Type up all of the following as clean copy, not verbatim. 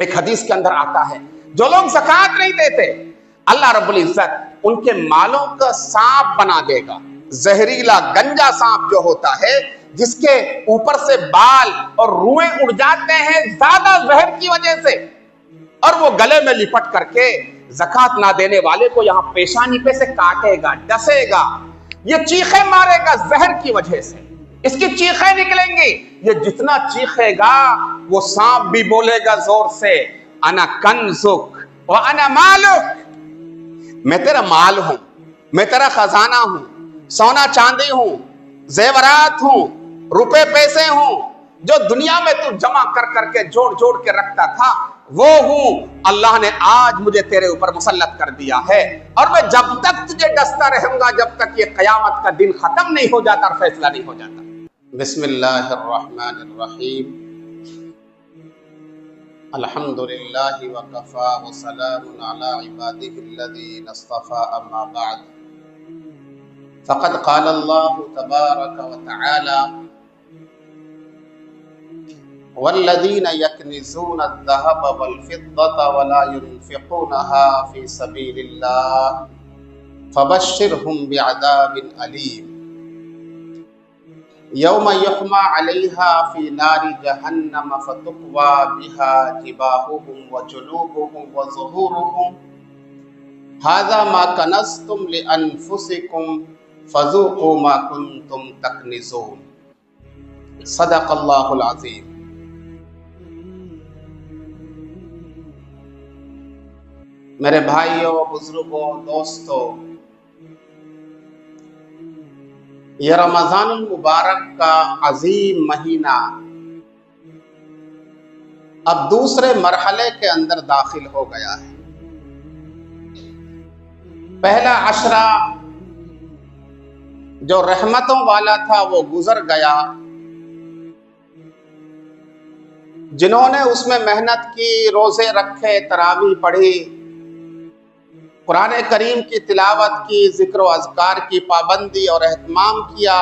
ایک حدیث کے اندر آتا ہے جو لوگ زکات نہیں دیتے اللہ رب العزت ان کے مالوں کا سانپ بنا دے گا. زہریلا گنجا سانپ جو ہوتا ہے جس کے اوپر سے بال اور روئیں اڑ جاتے ہیں زیادہ زہر کی وجہ سے, اور وہ گلے میں لپٹ کر کے زکات نہ دینے والے کو یہاں پیشانی پہ سے کاٹے گا, ڈسے گا, یہ چیخیں مارے گا زہر کی وجہ سے, اس کی چیخیں نکلیں گی. یہ جتنا چیخے گا وہ سانپ بھی بولے گا زور سے, انا کنزک وانا مالک, میں تیرا مال ہوں, میں تیرا خزانہ ہوں, سونا چاندی ہوں, زیورات ہوں, روپے پیسے ہوں, جو دنیا میں تو جمع کر کر کے جوڑ جوڑ کے رکھتا تھا وہ ہوں. اللہ نے آج مجھے تیرے اوپر مسلط کر دیا ہے, اور میں جب تک تجھے ڈستا رہوں گا جب تک یہ قیامت کا دن ختم نہیں ہو جاتا اور فیصلہ نہیں ہو جاتا. بسم اللہ الرحمن الرحیم. الحمدللہ وکفا وسلام علی عبادہ الذین اصطفى, اما بعد فقد قال اللہ تبارک وتعالی والذین یکنزون الذهب والفضة ولا ينفقونها في سبیل اللہ فبشرهم بعذاب علیم یوم یحمى علیها فی نار جہنم فتقوی بها جباہهم وجنوبهم وظہورهم ھذا ما کنزتم لانفسکم فذوقوا ما کنتم تکنزون. صدق اللہ العظیم. میرے بھائیوں, بزرگوں, دوستوں, یہ رمضان المبارک کا عظیم مہینہ اب دوسرے مرحلے کے اندر داخل ہو گیا ہے. پہلا عشرہ جو رحمتوں والا تھا وہ گزر گیا. جنہوں نے اس میں محنت کی, روزے رکھے, تراویح پڑھی, قرآن کریم کی تلاوت کی, ذکر و اذکار کی پابندی اور اہتمام کیا,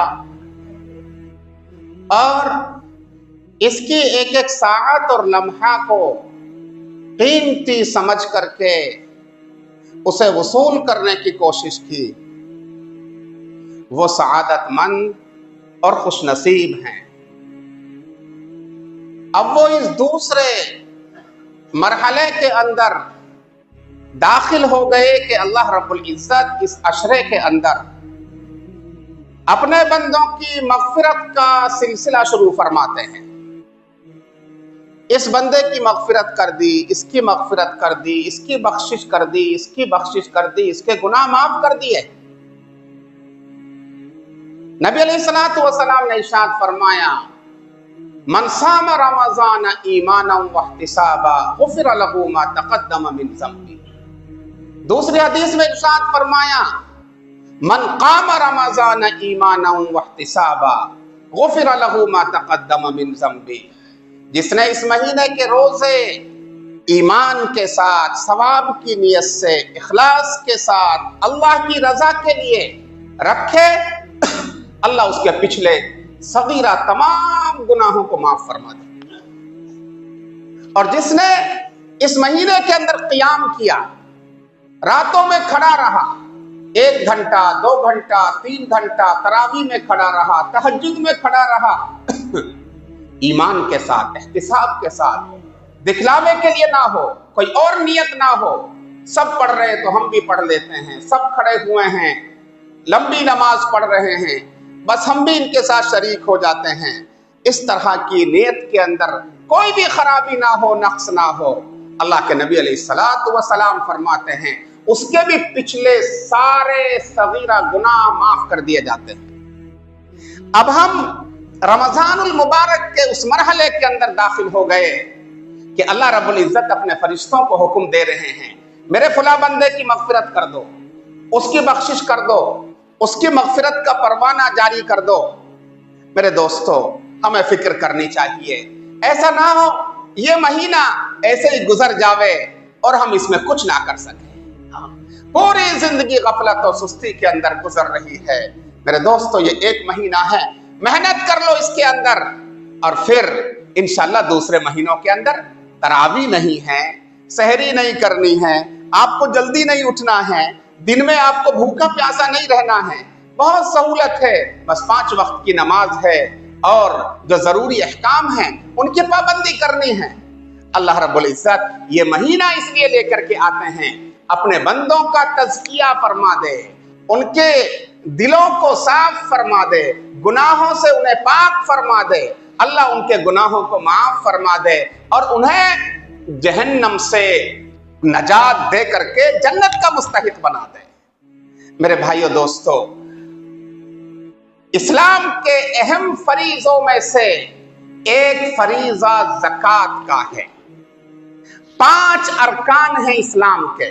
اور اس کی ایک ایک ساعت اور لمحہ کو قیمتی سمجھ کر کے اسے وصول کرنے کی کوشش کی, وہ سعادت مند اور خوش نصیب ہیں. اب وہ اس دوسرے مرحلے کے اندر داخل ہو گئے کہ اللہ رب العزت اس عشرے کے اندر اپنے بندوں کی مغفرت کا سلسلہ شروع فرماتے ہیں. اس بندے کی مغفرت کر دی, اس کی مغفرت کر دی, اس کی بخشش کر دی, اس کی بخشش کر دی, اس کے گناہ معاف کر دیے. نبی علیہ الصلوۃ والسلام نے ارشاد فرمایا من صام رمضان ایمانا واحتسابا غفر له ما تقدم من ذنبه. دوسری حدیث میں ارشاد فرمایا من قام رمضان ایمانا واحتسابا غفر له ما تقدم من ذنبه. جس نے اس مہینے کے روزے ایمان کے ساتھ, ثواب کی نیت سے, اخلاص کے ساتھ, اللہ کی رضا کے لیے رکھے, اللہ اس کے پچھلے صغیرہ تمام گناہوں کو معاف فرما دے. اور جس نے اس مہینے کے اندر قیام کیا, راتوں میں کھڑا رہا, 1 گھنٹہ, 2 گھنٹہ, 3 گھنٹہ تراویح میں کھڑا رہا, تہجد میں کھڑا رہا, ایمان کے ساتھ, احتساب کے ساتھ, دکھلاوے کے لیے نہ ہو, کوئی اور نیت نہ ہو, سب پڑھ رہے تو ہم بھی پڑھ لیتے ہیں, سب کھڑے ہوئے ہیں, لمبی نماز پڑھ رہے ہیں, بس ہم بھی ان کے ساتھ شریک ہو جاتے ہیں. اس طرح کی نیت کے اندر کوئی بھی خرابی نہ ہو, نقص نہ ہو, اللہ کے نبی علیہ الصلوۃ والسلام فرماتے ہیں اس کے بھی پچھلے سارے صغیرہ گناہ معاف کر دیے جاتے ہیں. اب ہم رمضان المبارک کے اس مرحلے کے اندر داخل ہو گئے کہ اللہ رب العزت اپنے فرشتوں کو حکم دے رہے ہیں میرے فلاں بندے کی مغفرت کر دو, اس کی بخشش کر دو, اس کی مغفرت کا پروانہ جاری کر دو. میرے دوستو, ہمیں فکر کرنی چاہیے, ایسا نہ ہو یہ مہینہ ایسے ہی گزر جاوے اور ہم اس میں کچھ نہ کر سکیں. پوری زندگی غفلت و سستی کے اندر گزر رہی ہے. میرے دوستو, یہ 1 مہینہ ہے, محنت کر لو اس کے اندر, اور پھر انشاءاللہ دوسرے مہینوں کے اندر तरावी नहीं है, सहरी नहीं करनी है, आपको जल्दी नहीं उठना है, दिन में आपको भूखा प्यासा नहीं रहना है, बहुत सहूलत है, बस 5 वक्त की नमाज है और जो जरूरी अहकाम हैं उनकी पाबंदी करनी है। अल्लाह रब्बुल इज्जत ये महीना इसलिए लेकर के आते हैं, अपने बंदों का तज़किया फरमा दे, उनके दिलों को साफ फरमा दे, गुनाहों से उन्हें पाक फरमा दे, अल्लाह उनके गुनाहों को माफ फरमा दे और उन्हें जहन्नम से नजात दे करके जन्नत का मुस्तहिक बना दे। मेरे भाइयों दोस्तों, इस्लाम के अहम फरीजों में से एक फरीजा ज़कात का है। 5 अरकान हैं इस्लाम के,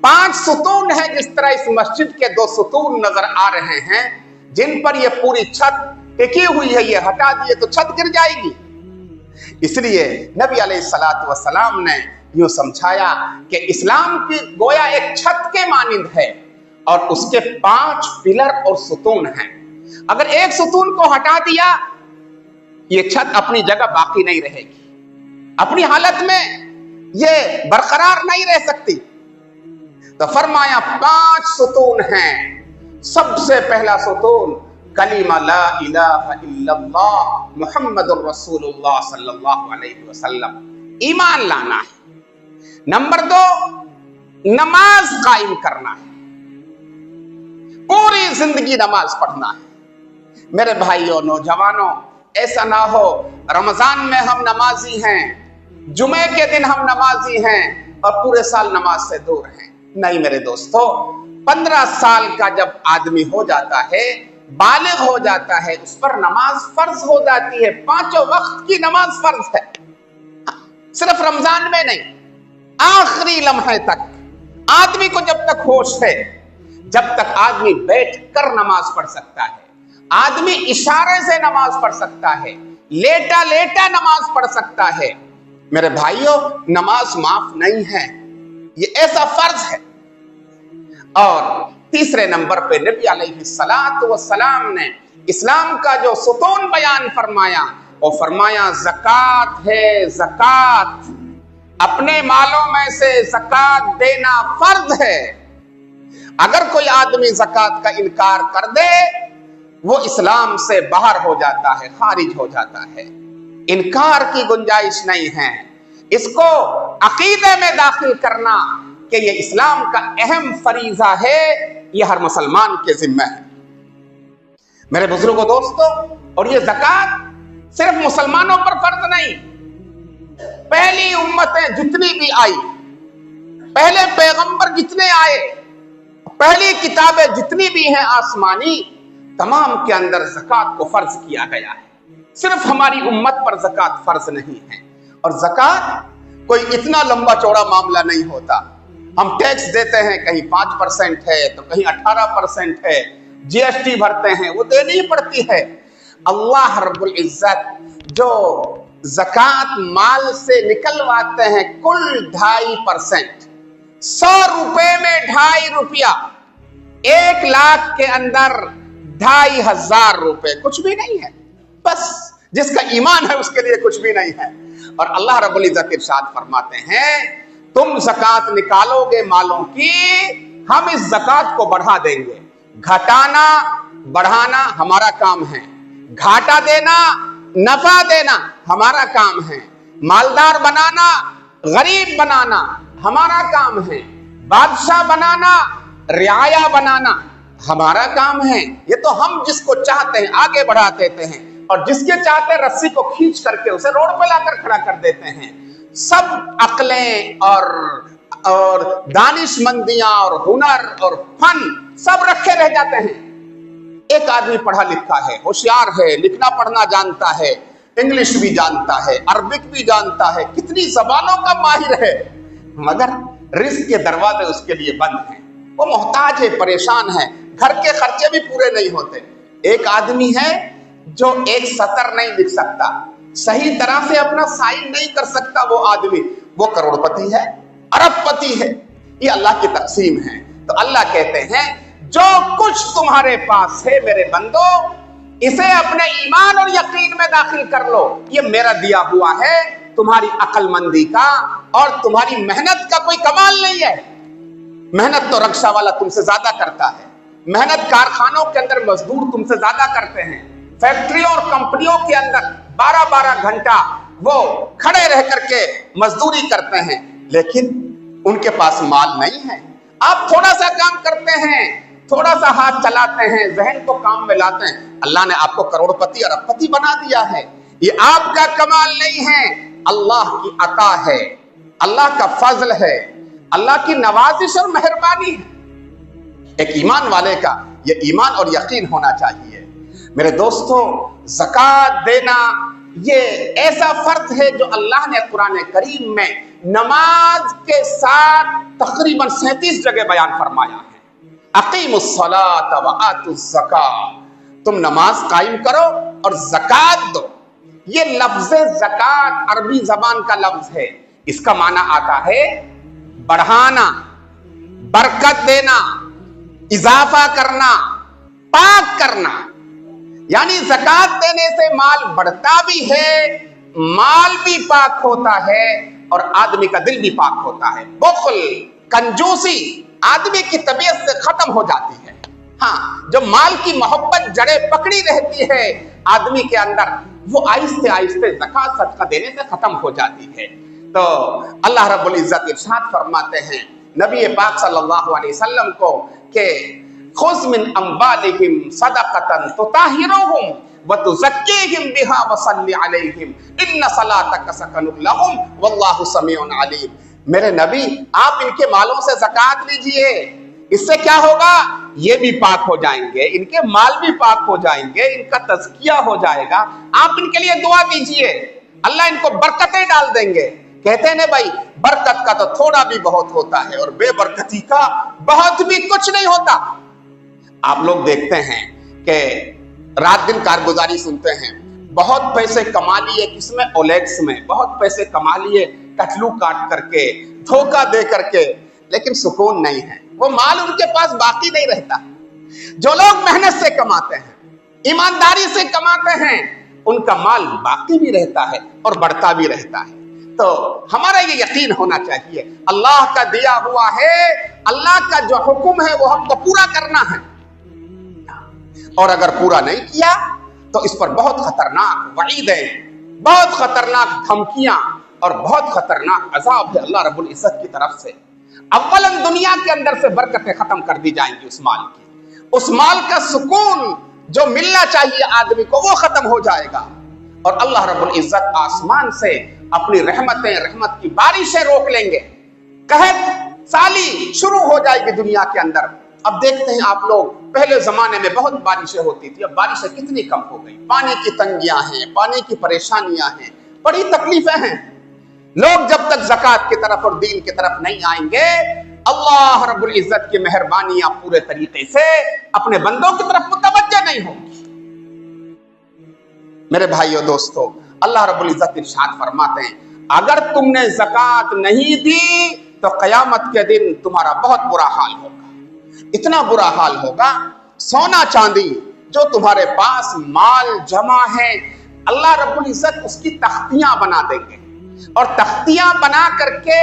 5 सुतून हैं। जिस तरह इस मस्जिद के 2 सुतून नजर आ रहे हैं जिन पर यह पूरी छत टिकी हुई है, ये हटा दिए तो छत गिर जाएगी। इसलिए नबी अलैहिस्सलातु वस्सलाम ने यूं समझाया कि इस्लाम की गोया एक छत के मानिंद है और उसके 5 पिलर और सुतून हैं। अगर एक सुतून को हटा दिया, ये छत अपनी जगह बाकी नहीं रहेगी, अपनी हालत में ये बरकरार नहीं रह सकती। तो फरमाया 5 सुतून हैं। सबसे पहला सुतून कलिमा ला इलाहा इल्लल्लाह मुहम्मदुर रसूलुल्लाह सल्लल्लाहु अलैहि वसल्लम, ईमान लाना है। नंबर 2, नमाज कायम करना है, पूरी जिंदगी नमाज पढ़ना है। मेरे भाइयों नौजवानों, ऐसा ना हो रमजान में हम नमाजी हैं, जुमे के दिन हम नमाजी हैं और पूरे साल नमाज से दूर हैं। नहीं मेरे दोस्तों, 15 साल का जब आदमी हो जाता है, बालिग हो जाता है, उस पर नमाज फर्ज हो जाती है। 5 वक्त की नमाज फर्ज है, सिर्फ रमजान में नहीं, आखिरी लम्हे तक। आदमी को जब तक होश है, जब तक आदमी बैठ कर नमाज पढ़ सकता है, आदमी इशारे से नमाज पढ़ सकता है, लेटा लेटा नमाज पढ़ सकता है। मेरे भाइयों, नमाज माफ नहीं है, ये ऐसा फर्ज है। और तीसरे नंबर पे नबी अलैहिस्सलातु वस्सलाम ने इस्लाम का जो सुतून बयान फरमाया, वो फरमाया ज़कात है। ज़कात, अपने मालों में से ज़कात देना फर्ज है। अगर कोई आदमी ज़कात का इनकार कर दे, वो इस्लाम से बाहर हो जाता है, खारिज हो जाता है। इनकार की गुंजाइश नहीं है। इसको अकीदे में दाखिल करना कि ये इस्लाम का अहम फरीजा है, ये हर मुसलमान के जिम्मे है। मेरे बुजुर्गों दोस्तों, और ये ज़कात सिर्फ मुसलमानों पर फर्ज नहीं, पहली उम्मतें जितनी भी आई, पहले पैगंबर जितने आए, पहली किताबें जितनी भी हैं आसमानी, तमाम के अंदर ज़कात को फर्ज किया गया है। सिर्फ हमारी उम्मत पर ज़कात फर्ज नहीं है। और ज़कात कोई इतना लंबा चौड़ा मामला नहीं होता। हम टैक्स देते हैं, कहीं 5% है तो कहीं 18% है, GST भरते हैं, वो देनी ही पड़ती है। अल्लाह रब्बुल इज्जत जो ज़कात माल से निकलवाते हैं कुल 2.5%, 100 रुपए में 2.5 रुपया, 1 लाख के अंदर 2,500 रुपए कुछ भी नहीं है। बस जिसका ईमान है उसके लिए कुछ भी नहीं है। और अल्लाह रब्बुल इज्जत इरशाद फरमाते हैं, तुम ज़कात निकालोगे मालों की, हम इस ज़कात को बढ़ा देंगे। घटाना बढ़ाना हमारा काम है, घाटा देना नफा देना हमारा काम है, मालदार बनाना गरीब बनाना हमारा काम है, बादशाह बनाना रियाया बनाना हमारा काम है। ये तो हम जिसको चाहते हैं आगे बढ़ा देते हैं और जिसके चाहते हैं रस्सी को खींच करके उसे रोड पे लाकर खड़ा कर देते हैं। सब अक्लें और दानिशमंदियां और हुनर और फन सब रखे रह जाते हैं। एक आदमी पढ़ा लिखा है, होशियार है, लिखना पढ़ना जानता है, इंग्लिश भी जानता है, अरबिक भी जानता है, कितनी जबानों का माहिर है, मगर रिस्क के दरवाजे उसके लिए बंद हैं। वो मोहताज है, परेशान है, घर के खर्चे भी पूरे नहीं होते। एक आदमी है जो एक सतर नहीं लिख सकता, सही तरह से अपना साइन नहीं कर सकता, वो आदमी वो करोड़पति है, अरबपति है। ये अल्लाह की तकसीम है। तो अल्लाह कहते हैं जो कुछ तुम्हारे पास है मेरे बंदो, इसे अपने ईमान और यकीन में दाखिल कर लो, ये मेरा दिया हुआ है, तुम्हारी अक्लमंदी का और तुम्हारी मेहनत का कोई कमाल नहीं है। मेहनत तो रिक्शा वाला तुमसे ज्यादा करता है, मेहनत कारखानों के अंदर मजदूर तुमसे ज्यादा करते हैं, फैक्ट्रियों और कंपनियों के अंदर 12-12 घंटा वो खड़े रह करके मजदूरी करते हैं, लेकिन उनके पास माल नहीं है। आप थोड़ा सा काम करते हैं, थोड़ा सा हाथ चलाते हैं, जहन को काम में लाते हैं, अल्लाह ने आपको करोड़पति और अरबपति बना दिया है। ये आपका कमाल नहीं है, अल्लाह की अता है, अल्लाह का फजल है, अल्लाह की नवाजिश और मेहरबानी है। एक ईमान वाले का ये ईमान और यकीन होना चाहिए। मेरे दोस्तों, ज़कात देना ये ऐसा फर्ज है जो अल्लाह ने कुरान करीम में नमाज के साथ तकरीबन 37 जगह बयान फरमाया है। अकीमुस्सलात व आतुज़्ज़कात, तुम नमाज कायम करो और ज़कात दो। ये लफ्ज़ ज़कात अरबी जबान का लफ्ज़ है, इसका माना आता है बढ़ाना, बरकत देना, इजाफा करना, पाक करना। यानी ज़कात देने से माल बढ़ता भी है, माल भी पाक होता है और आदमी का दिल भी पाक होता है। बुख़्ल, कंजूसी आदमी की तबीयत से खत्म हो जाती है। हाँ, जो माल की मोहब्बत जड़ें पकड़ी रहती है आदमी के अंदर, वो आहिस्ते आहिस्ते ज़कात सदका देने से खत्म हो जाती है। तो अल्लाह रब्बुल इज्जत इरशाद फरमाते हैं नबी पाक सल्लल्लाहु अलैहि वसल्लम को कि खुज़ मिन अम्वालिहिम सदक़तन तुताहिरुहुम व तुज़क्कीहिम बिहा व सल्लि अलैहिम इन्न सलातक सकनुल लहुम वल्लाहु समीउन अलीम। मेरे नबी, आप इनके मालों से ज़कात लीजिए, इससे क्या होगा? ये भी पाक हो जाएंगे, इनके माल भी पाक हो जाएंगे, इनका तज़किया हो जाएगा। आप इनके लिए दुआ कीजिए, अल्लाह इनको बरकतें डाल देंगे। कहते हैं ना भाई, बरकत का तो थोड़ा भी बहुत होता है और बेबरकती का बहुत भी कुछ नहीं होता। आप लोग देखते हैं कि रात दिन कारगुजारी सुनते हैं, बहुत पैसे कमा लिए किसमें? ओलेक्स में। बहुत पैसे कमा लिए कटलू काट करके, धोखा दे करके, लेकिन सुकून नहीं है, वो माल उनके पास बाकी नहीं रहता। जो लोग मेहनत से कमाते हैं, ईमानदारी से कमाते हैं, उनका माल बाकी भी रहता है और बढ़ता भी रहता है। तो हमारा ये यकीन होना चाहिए, अल्लाह का दिया हुआ है, अल्लाह का जो हुक्म है वो हमको पूरा करना है, और अगर पूरा नहीं किया तो इस पर बहुत खतरनाक वईदें, बहुत खतरनाक धमकियां और बहुत खतरनाक अजाब है अल्लाह रब्बुल इज्जत की तरफ से। अव्वलन दुनिया के अंदर से बरकतें खत्म कर दी जाएंगी उस माल की, उस माल का सुकून जो मिलना चाहिए आदमी को वो खत्म हो जाएगा, और अल्लाह रब्बुल इज्जत आसमान से अपनी रहमत की बारिशें रोक लेंगे। कहत साली शुरू हो जाएगी दुनिया के अंदर। अब देखते हैं आप लोग, पहले जमाने में बहुत बारिशें होती थी, अब बारिशें कितनी कम हो गई। पानी की तंगियां हैं, पानी की परेशानियां हैं, बड़ी तकलीफें हैं। लोग जब तक ज़कात की तरफ और दीन की तरफ नहीं आएंगे, अल्लाह रब्बुल इज्जत की मेहरबानियां पूरे तरीके से अपने बंदों की तरफ मुतवज्जह नहीं होंगी। मेरे भाइयों दोस्तों, अल्लाह रब्बुल इज्जत इरशाद फरमाते हैं, अगर तुमने ज़कात नहीं दी तो क़यामत के दिन तुम्हारा बहुत बुरा हाल होगा। इतना बुरा हाल होगा, सोना चांदी जो तुम्हारे पास माल जमा है, अल्लाह रब्बुल इज्जत उसकी तख्तियां बना देंगे, और तख्तियां बना करके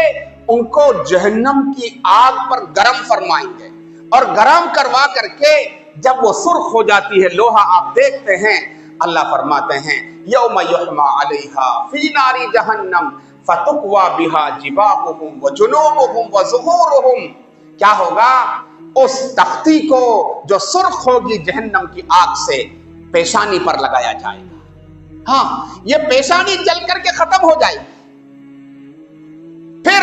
उनको जहन्नम की आग पर गरम फरमाएंगे, और गरम करवा करके जब वो सुर्ख हो जाती है लोहा, आप देखते हैं अल्लाह फरमाते हैं यौम युहमा अलैहा फी नारी जहन्नम फतुक्वा बिहा जिबाहुहुम व जुनूबुहुम व ज़ुहूरुहुम। क्या होगा? उस तख्ती को जो सुर्ख होगी जहन्नम की आग से, पेशानी पर लगाया जाएगा। हाँ, ये पेशानी जल करके खत्म हो जाएगी, फिर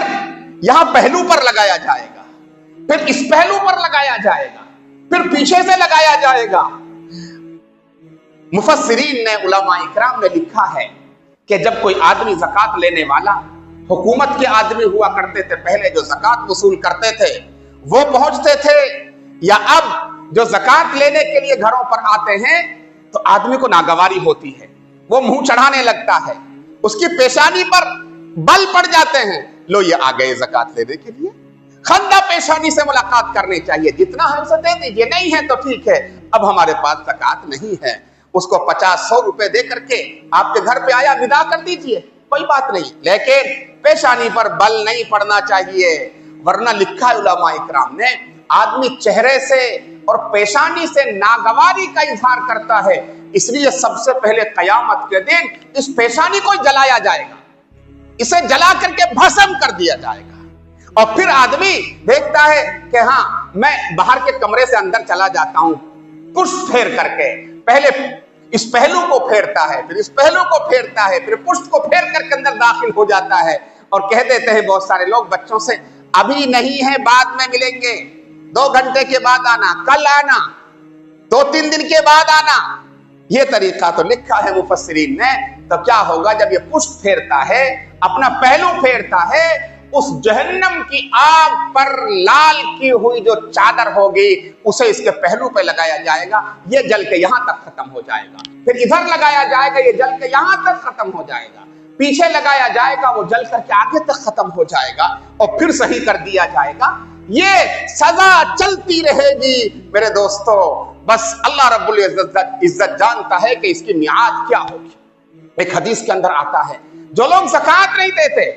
यहां पहलू पर लगाया जाएगा, फिर इस पहलू पर लगाया जाएगा, फिर पीछे से लगाया जाएगा। मुफस्सिरीन ने, उलमा इकराम ने लिखा है कि जब कोई आदमी ज़कात लेने वाला, हुकूमत के आदमी हुआ करते थे पहले जो ज़कात वसूल करते थे, वो पहुंचते थे, या अब जो ज़कात लेने के लिए घरों पर आते हैं तो आदमी को नागवारी होती है, वो मुंह चढ़ाने लगता है, उसकी पेशानी पर बल पड़ जाते हैं, लो ये आ गए ज़कात लेने के लिए। खंदा पेशानी से मुलाकात करनी चाहिए, जितना है उसे दे दीजिए, नहीं है तो ठीक है, अब हमारे पास ज़कात नहीं है, उसको 50-100 रुपए दे करके आपके घर पे आया, विदा कर दीजिए। کوئی بات نہیں، لیکن پیشانی پر بل نہیں پڑنا چاہیے، ورنہ لکھا ہے علماء اکرام نے آدمی چہرے سے اور پیشانی سے ناگواری کا اظہار کرتا ہے، اس لیے سب سے پہلے قیامت کے دن اس پیشانی کو جلایا جائے گا، اسے جلا کر کے بھسم کر دیا جائے گا، اور پھر آدمی دیکھتا ہے کہ ہاں میں باہر کے کمرے سے اندر چلا جاتا ہوں، پشت پھیر کر کے پہلے اس پہلو کو پھیرتا ہے، پھر اس پہلو کو پھیرتا ہے، پھر پشت کو پھیر کر کے اندر داخل ہو جاتا ہے، اور کہہ دیتے ہیں بہت سارے لوگ بچوں سے ابھی نہیں ہے بعد میں ملیں گے، 2 گھنٹے کے بعد آنا، کل آنا، 2-3 دن کے بعد آنا۔ یہ طریقہ تو لکھا ہے مفسرین نے، تو کیا ہوگا جب یہ پشت پھیرتا ہے، اپنا پہلو پھیرتا ہے، اس جہنم کی آگ پر لال کی ہوئی جو چادر ہوگی اسے اس کے پہلو پہ لگایا جائے گا، یہ جل کے یہاں تک ختم ہو جائے گا، پھر ادھر لگایا جائے گا، یہ جل کے یہاں تک ختم ہو جائے گا، پیچھے لگایا جائے گا، وہ جل کر کے آگے تک ختم ہو جائے گا، اور پھر صحیح کر دیا جائے گا۔ یہ سزا چلتی رہے گی میرے دوستو، بس اللہ رب العزت جانتا ہے کہ اس کی میعاد کیا ہوگی۔ ایک حدیث کے اندر آتا ہے جو لوگ زکوٰۃ نہیں دیتے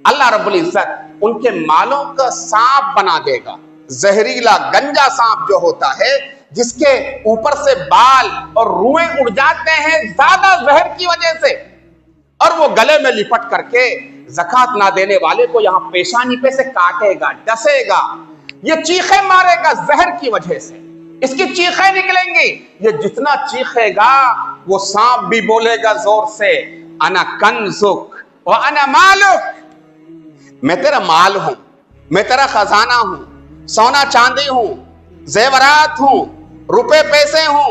اللہ رب العزت ان کے مالوں کا سانپ بنا دے گا، زہریلا گنجا سانپ جو ہوتا ہے جس کے اوپر سے بال اور روئیں اڑ جاتے ہیں زیادہ زہر کی وجہ سے، اور وہ گلے میں لپٹ کر کے زکوٰۃ نہ دینے والے کو یہاں پیشانی پہ سے کاٹے گا، ڈسے گا، یہ چیخیں مارے گا زہر کی وجہ سے، اس کی چیخیں نکلیں گی، یہ جتنا چیخے گا وہ سانپ بھی بولے گا زور سے، انا کنزک وانا مالک، میں تیرا مال ہوں، میں تیرا خزانہ ہوں، سونا چاندی ہوں، زیورات ہوں، روپے پیسے ہوں،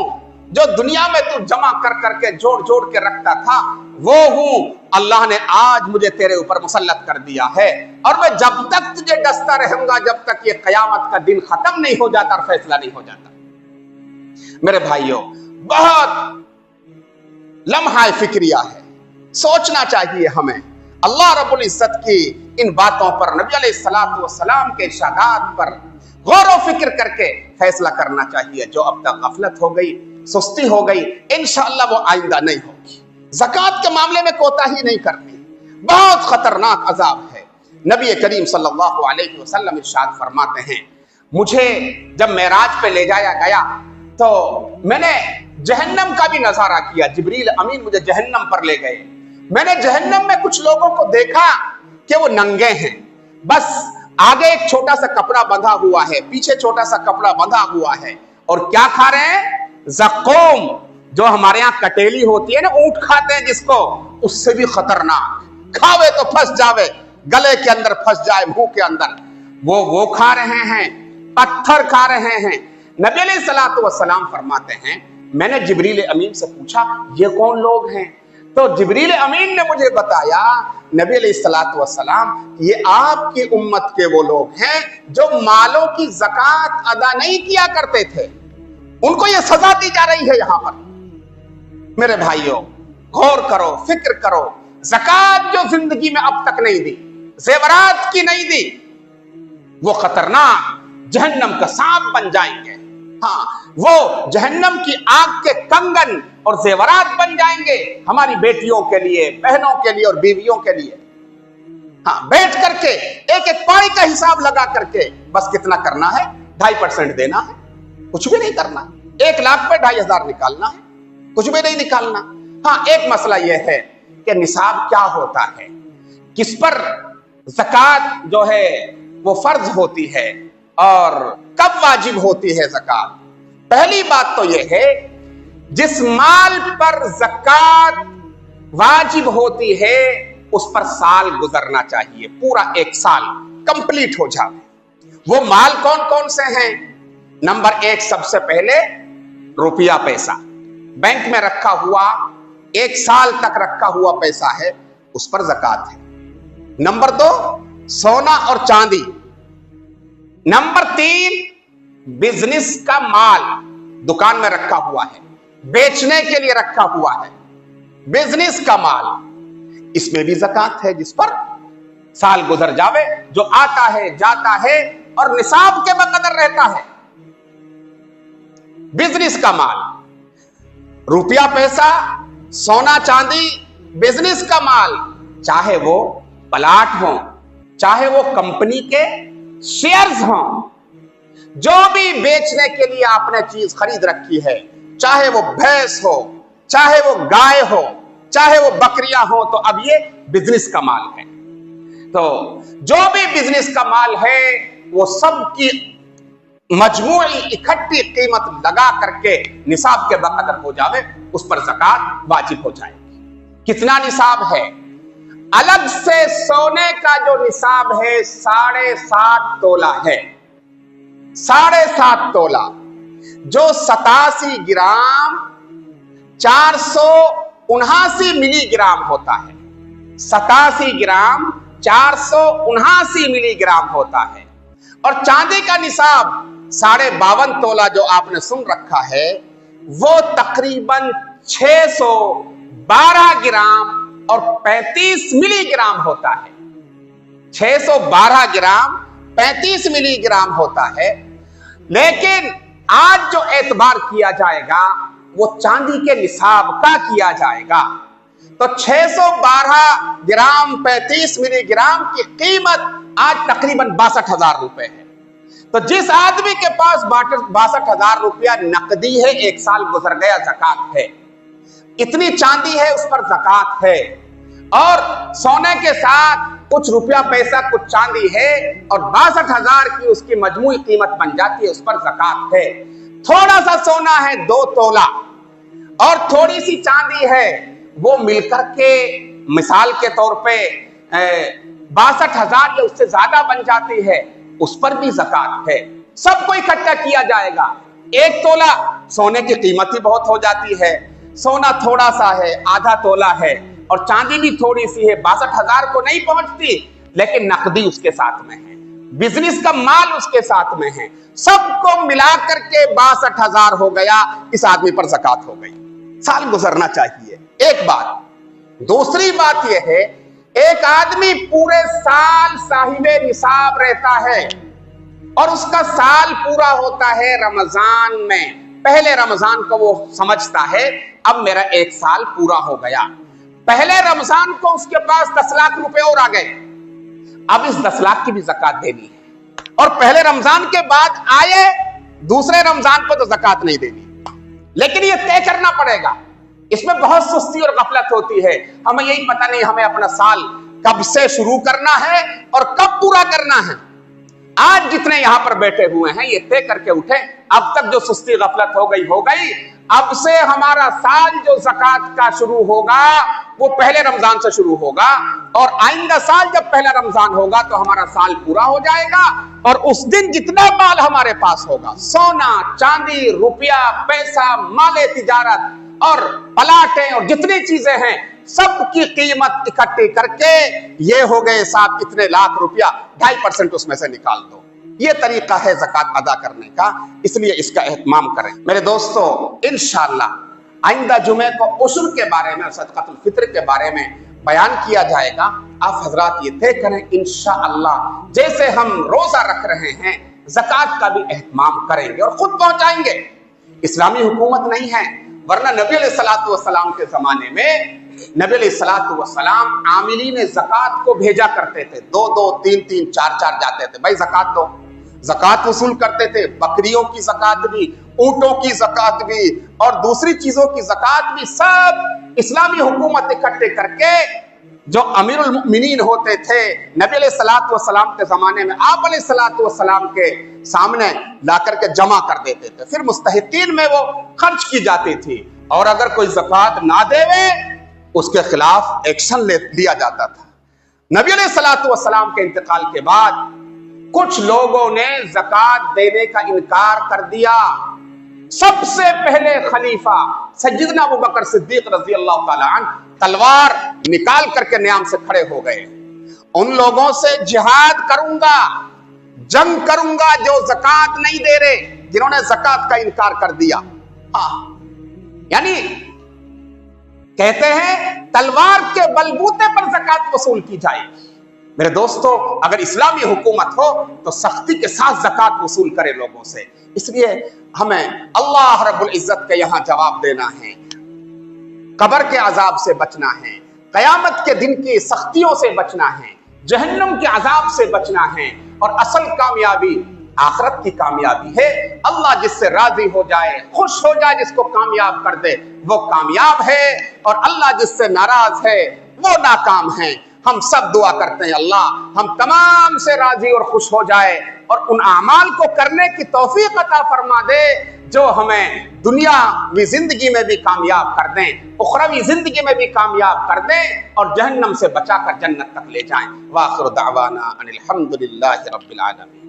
جو دنیا میں تو جمع کر کر کے جوڑ جوڑ کے رکھتا تھا وہ ہوں، اللہ نے آج مجھے تیرے اوپر مسلط کر دیا ہے، اور میں جب تک تجھے ڈستا رہوں گا جب تک یہ قیامت کا دن ختم نہیں ہو جاتا اور فیصلہ نہیں ہو جاتا۔ میرے بھائیوں، بہت لمحہ فکریہ ہے، سوچنا چاہیے ہمیں، اللہ رب العزت کی ان باتوں پر، نبی علیہ الصلوۃ والسلام کے ارشادات پر غور و فکر کر کے فیصلہ کرنا چاہیے۔ جو اب تک غفلت ہو گئی، سستی ہو گئی، انشاءاللہ وہ آئندہ نہیں ہوگی۔ زکوٰۃ کے معاملے میں کوتاہی نہیں کرنی، بہت خطرناک عذاب ہے۔ نبی کریم صلی اللہ علیہ وسلم ارشاد فرماتے ہیں، مجھے جب معراج پہ لے جایا گیا تو میں نے جہنم کا بھی نظارہ کیا، جبریل امین مجھے جہنم پر لے گئے، میں نے جہنم میں کچھ لوگوں کو دیکھا کہ وہ ننگے ہیں، بس آگے ایک چھوٹا سا کپڑا بندھا ہوا ہے، پیچھے چھوٹا سا کپڑا بندھا ہوا ہے، اور کیا کھا رہے ہیں؟ زقوم، جو ہمارے ہاں کٹیلی ہوتی ہے نا، اونٹ کھاتے ہیں جس کو، اس سے بھی خطرناک، کھاوے تو پھنس جاوے، گلے کے اندر پھنس جائے، منہ کے اندر، وہ کھا رہے ہیں، پتھر کھا رہے ہیں۔ نبی علیہ الصلوۃ والسلام فرماتے ہیں، میں نے جبریل امین سے پوچھا یہ کون لوگ ہیں؟ تو جبریل امین نے مجھے بتایا، نبی علیہ الصلوۃ والسلام، یہ آپ کی امت کے وہ لوگ ہیں جو مالوں کی زکوٰۃ ادا نہیں کیا کرتے تھے، ان کو یہ سزا دی جا رہی ہے یہاں پر۔ میرے بھائیوں، غور کرو، فکر کرو، زکوٰۃ جو زندگی میں اب تک نہیں دی، زیورات کی نہیں دی، وہ خطرناک جہنم کا سانپ بن جائیں گے، ہاں وہ جہنم کی آگ کے کنگن اور زیورات بن جائیں گے ہماری بیٹیوں کے لیے، بہنوں کے لیے اور بیویوں کے لیے۔ ہاں، بیٹھ کر کے ایک ایک پائی کا حساب لگا کر کے بس کتنا کرنا ہے، 2.5% دینا ہے، کچھ بھی نہیں کرنا، 1 لاکھ پہ 2,500 نکالنا ہے، کچھ بھی نہیں نکالنا۔ ہاں، ایک مسئلہ یہ ہے کہ نصاب کیا ہوتا ہے، کس پر زکوٰۃ جو ہے وہ فرض ہوتی ہے اور کب واجب ہوتی ہے زکوٰۃ۔ پہلی بات تو یہ ہے، جس مال پر زکوٰۃ واجب ہوتی ہے اس پر سال گزرنا چاہیے، پورا 1 سال کمپلیٹ ہو جائے۔ وہ مال کون کون سے ہیں؟ نمبر 1، سب سے پہلے روپیہ پیسہ، بینک میں رکھا ہوا 1 سال تک رکھا ہوا پیسہ ہے، اس پر زکوٰۃ ہے۔ نمبر 2، سونا اور چاندی۔ نمبر 3، بزنس کا مال، دکان میں رکھا ہوا ہے، بیچنے کے لیے رکھا ہوا ہے، بزنس کا مال، اس میں بھی زکوٰۃ ہے، جس پر سال گزر جاوے، جو آتا ہے جاتا ہے اور نصاب کے بقدر رہتا ہے۔ بزنس کا مال، روپیہ پیسہ، سونا چاندی، بزنس کا مال، चाहे वो प्लाट हो, चाहे वो कंपनी के शेयर्स हों, जो भी बेचने के लिए आपने चीज खरीद रखी है, चाहे वो भैंस हो, चाहे वो गाय हो, चाहे वो बकरियां हो, तो अब ये बिजनेस का माल है। तो जो भी बिजनेस का माल है वो सब की मजमूई इकट्ठी कीमत लगा करके निसाब के बकदर हो जावे, उस पर ज़कात वाजिब हो जाएगी। कितना निसाब है? अलग से सोने का जो निसाब है 7.5 तोला है। 7.5 तोला जो 87 ग्राम 479 मिलीग्राम होता है। 87 ग्राम 479 मिलीग्राम होता है। और चांदी का निसाब 52.5 तोला जो आपने सुन रखा है, वो तकरीबन 612 ग्राम और 35 मिलीग्राम होता है। 612 ग्राम 35 मिलीग्राम होता है। लेकिन आज जो एतबार किया जाएगा वो चांदी के निसाब का किया जाएगा। तो 612 ग्राम 35 मिलीग्राम की कीमत आज तकरीबन 62,000 रुपए है। तो जिस आदमी के पास 62,000 रुपया नकदी है, एक साल गुजर गया, ज़कात है। इतनी चांदी है, उस पर ज़कात है। और सोने के साथ कुछ रुपया पैसा कुछ चांदी है और 62,000 की उसकी मजमूई कीमत बन जाती है, उस पर ज़कात है। थोड़ा सा सोना है 2 तोला और थोड़ी सी चांदी है, वो मिलकर के मिसाल के तौर पे 62,000 या उससे ज्यादा बन जाती है, उस पर भी ज़कात है। सबको इकट्ठा किया जाएगा। 1 तोला सोने की कीमत ही बहुत हो जाती है, सोना थोड़ा सा है, आधा तोला है, और चांदी भी थोड़ी सी है, 62,000 को नहीं पहुंचती, लेकिन नकदी उसके साथ में है, बिजनेस का माल उसके साथ में है। सबको मिलाकर के 62,000 हो गया, इस आदमी पर ज़कात हो गई। साल गुजरना चाहिए, एक बात। दूसरी बात यह है, एक आदमी पूरे साल साहिबे निसाब रहता है और उसका साल पूरा होता है रमजान में। पहले रमजान को वो समझता है अब मेरा 1 साल पूरा हो गया। पहले रमजान को उसके पास 10 लाख रुपए और आ गए, अब इस 10 लाख की भी ज़कात देनी है। और पहले रमजान के बाद आए दूसरे रमजान को तो ज़कात नहीं देनी, लेकिन ये तय करना पड़ेगा। इसमें बहुत सुस्ती और गफलत होती है, हमें यही पता नहीं हमें अपना साल कब से शुरू करना है और कब पूरा करना है। आज जितने यहां पर बैठे हुए हैं ये तय करके उठे, अब तक जो सुस्ती गफलत हो गई, अब से हमारा साल जो ज़कात का शुरू होगा वो पहले रमजान से शुरू होगा, और आइंदा साल जब पहला रमजान होगा तो हमारा साल पूरा हो जाएगा। और उस दिन जितना माल हमारे पास होगा, सोना चांदी रुपया पैसा माले तिजारत और प्लाटें और जितनी चीजें हैं, सबकी कीमत इकट्ठी करके ये हो गए साहब इतने लाख रुपया, 2.5% उसमें से निकाल दो। ये तरीका है ज़कात अदा करने का, इसलिए इसका एहतमाम करें। मेरे दोस्तों, इंशाअल्लाह आइंदा जुमे को उशर के बारे में, सदक़ातुल फित्र के बारे में बयान किया जाएगा। आप हजरात ये तय करें इंशाअल्लाह, जैसे हम रोजा रख रहे हैं ज़कात का भी एहतमाम करेंगे और खुद पहुंचाएंगे। इस्लामी हुकूमत नहीं है, वरना नबी अलैहिस्सलातु वस्सलाम के जमाने में नबी अलैहिस्सलातु वस्सलाम आमिलीन ज़कात को भेजा करते थे। 2-2 3-3 4-4 जाते थे, भाई ज़कात दो। ज़कात वसूल करते थे, बकरियों की ज़कात भी, ऊंटों की ज़कात भी और दूसरी चीजों की ज़कात भी, सब इस्लामी हुकूमत इकट्ठे करके जो अमीरुल मुमिनीन होते थे नबी अलैहिस्सलातु वस्सलाम के जमाने में, आप अलैहिस्सलातु वस्सलाम के सामने ला करके जमा कर देते थे। फिर मुस्तहिकीन में वो खर्च की जाती थी, और अगर कोई ज़कात ना देवे उसके खिलाफ एक्शन लिया जाता था। नबी अलैहिस्सलातु वस्सलाम के इंतकाल के बाद कुछ लोगों ने ज़कात देने का इनकार कर दिया। सबसे पहले खलीफा सय्यदना अबू बकर सिद्दीक रज़ी अल्लाह ताला अन्हु तलवार निकाल करके न्याम से खड़े हो गए। उन लोगों से जिहाद करूंगा, जंग करूंगा जो ज़कात नहीं दे रहे, जिन्होंने ज़कात का इनकार कर दिया। यानी कहते हैं तलवार के बलबूते पर ज़कात वसूल की जाएगी। मेरे दोस्तों, अगर इस्लामी हुकूमत हो तो सख्ती के साथ ज़कात वसूल करे लोगों से। इसलिए हमें अल्लाह रब्बुल इज्जत के यहां जवाब देना है, कब्र के अजाब से बचना है, قیامت کے دن کی سختیوں سے بچنا ہے، جہنم کے عذاب سے بچنا ہے، اور اصل کامیابی آخرت کی کامیابی ہے۔ اللہ جس سے راضی ہو جائے، خوش ہو جائے، جس کو کامیاب کر دے وہ کامیاب ہے، اور اللہ جس سے ناراض ہے وہ ناکام ہے۔ ہم سب دعا کرتے ہیں اللہ ہم تمام سے راضی اور خوش ہو جائے، اور ان اعمال کو کرنے کی توفیق عطا فرما دے جو ہمیں دنیاوی زندگی میں بھی کامیاب کر دیں، اخروی زندگی میں بھی کامیاب کر دیں، اور جہنم سے بچا کر جنت تک لے جائیں۔ وآخر دعوانا ان الحمد للہ رب العالمین۔